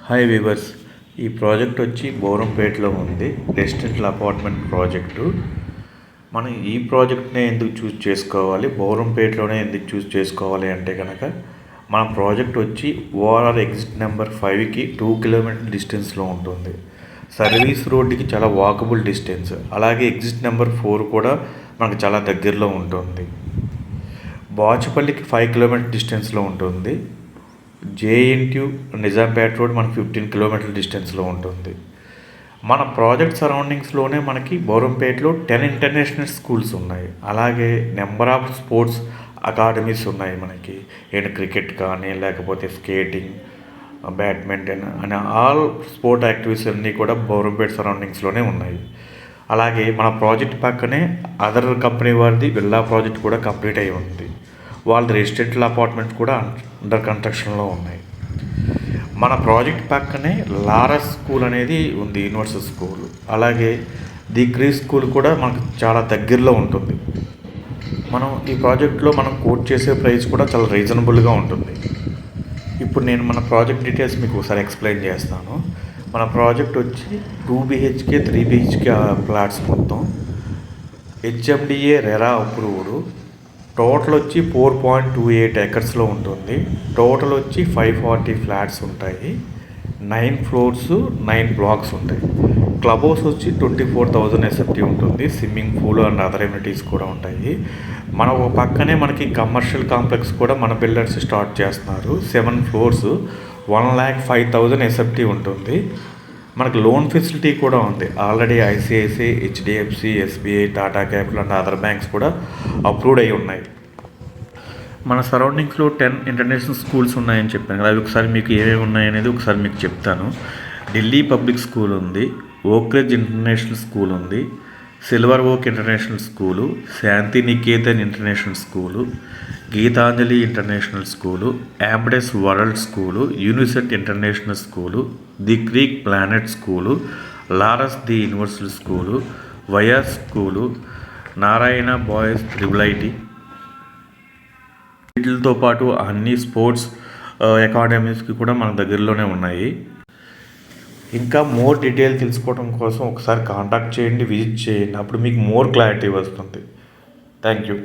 Hi weavers, ఈ project వచ్చి బోరంపేటలో ఉంది. Residential apartment project. మనం ఈ ప్రాజెక్ట్నే ఎందుకు చూస్ చేసుకోవాలి, బోరంపేటలోనే ఎందుకు చూస్ చేసుకోవాలి అంటే కనుక మన ప్రాజెక్ట్ వచ్చి ఓఆర్ఆర్ ఎగ్జిట్ నెంబర్ 5కి 2 కిలోమీటర్ డిస్టెన్స్లో ఉంటుంది. సర్వీస్ రోడ్డుకి చాలా వాకబుల్ డిస్టెన్స్. అలాగే ఎగ్జిట్ నెంబర్ 4 కూడా మనకు చాలా దగ్గరలో ఉంటుంది. బాచుపల్లికి 5 కిలోమీటర్ డిస్టెన్స్లో ఉంటుంది. జేఎన్టీయూ నిజాంపేట రోడ్ మనకు 15 కిలోమీటర్ల డిస్టెన్స్లో ఉంటుంది. మన ప్రాజెక్ట్ సరౌండింగ్స్లోనే మనకి బోరంపేటలో 10 ఇంటర్నేషనల్ స్కూల్స్ ఉన్నాయి. అలాగే నెంబర్ ఆఫ్ స్పోర్ట్స్ అకాడమీస్ ఉన్నాయి మనకి. క్రికెట్ కానీ, లేకపోతే స్కేటింగ్, బ్యాడ్మింటన్ అని ఆల్ స్పోర్ట్ యాక్టివిటీస్ అన్నీ కూడా బోరంపేట సరౌండింగ్స్లోనే ఉన్నాయి. అలాగే మన ప్రాజెక్ట్ పక్కనే అదర్ కంపెనీ వారిది విల్లా ప్రాజెక్ట్ కూడా కంప్లీట్ అయి ఉంది. వాళ్ళ రెసిడెంటల్ అపార్ట్మెంట్స్ కూడా అండర్ కన్స్ట్రక్షన్లో ఉన్నాయి. మన ప్రాజెక్ట్ పక్కనే లారస్ స్కూల్ అనేది ఉంది, యూనివర్సల్ స్కూల్. అలాగే ది క్రీస్ స్కూల్ కూడా మనకు చాలా దగ్గరలో ఉంటుంది. మనం ఈ ప్రాజెక్ట్లో మనం కోట్ చేసే ప్రైస్ కూడా చాలా రీజనబుల్గా ఉంటుంది. ఇప్పుడు నేను మన ప్రాజెక్ట్ డీటెయిల్స్ మీకు ఒకసారి ఎక్స్ప్లెయిన్ చేస్తాను. మన ప్రాజెక్ట్ వచ్చి 2 BHK 3 BHK ఫ్లాట్స్ మొత్తం హెచ్ఎండిఏ రెరా అప్రూవ్డ్. టోటల్ వచ్చి 4.28 ఎకర్స్లో ఉంటుంది. టోటల్ వచ్చి 540 ఫ్లాట్స్ ఉంటాయి. 9 ఫ్లోర్స్ 9 బ్లాక్స్ ఉంటాయి. క్లబ్ హౌస్ వచ్చి 24,000 SFT ఉంటుంది. Swimming pool and other amenities కూడా ఉంటాయి. మన పక్కనే మనకి కమర్షియల్ కాంప్లెక్స్ కూడా మన బిల్డర్స్ స్టార్ట్ చేస్తున్నారు. 7 ఫ్లోర్స్ 1,05,000 SFT ఉంటుంది. మనకు లోన్ ఫెసిలిటీ కూడా ఉంది. Already ICICI, HDFC, SBI, Tata capital and other banks కూడా అప్రూవ్డ్ అయి ఉన్నాయి. మన సరౌండింగ్స్లో 10 ఇంటర్నేషనల్ స్కూల్స్ ఉన్నాయని చెప్పాను కదా, అవి ఒకసారి మీకు ఏమేమి ఉన్నాయనేది ఒకసారి మీకు చెప్తాను. ఢిల్లీ పబ్లిక్ స్కూల్ ఉంది, ఓక్రిడ్జ్ ఇంటర్నేషనల్ స్కూల్ ఉంది, silver oak international school, Shantiniketan international school, Gitanjali international school, Ambitus world school, Unicent international school, the creek planet school, Laurus the universal school, YR school, Narayana boys triple IT. వీటితో పాటు అన్ని sports అకాడమీస్కి కూడా మన దగ్గరలోనే ఉన్నాయి. ఇంకా మోర్ డీటెయిల్ తెలుసుకోవడం కోసం ఒకసారి కాంటాక్ట్ చేయండి, విజిట్ చేయండి. అప్పుడు మీకు మోర్ క్లారిటీ వస్తుంది. Thank you.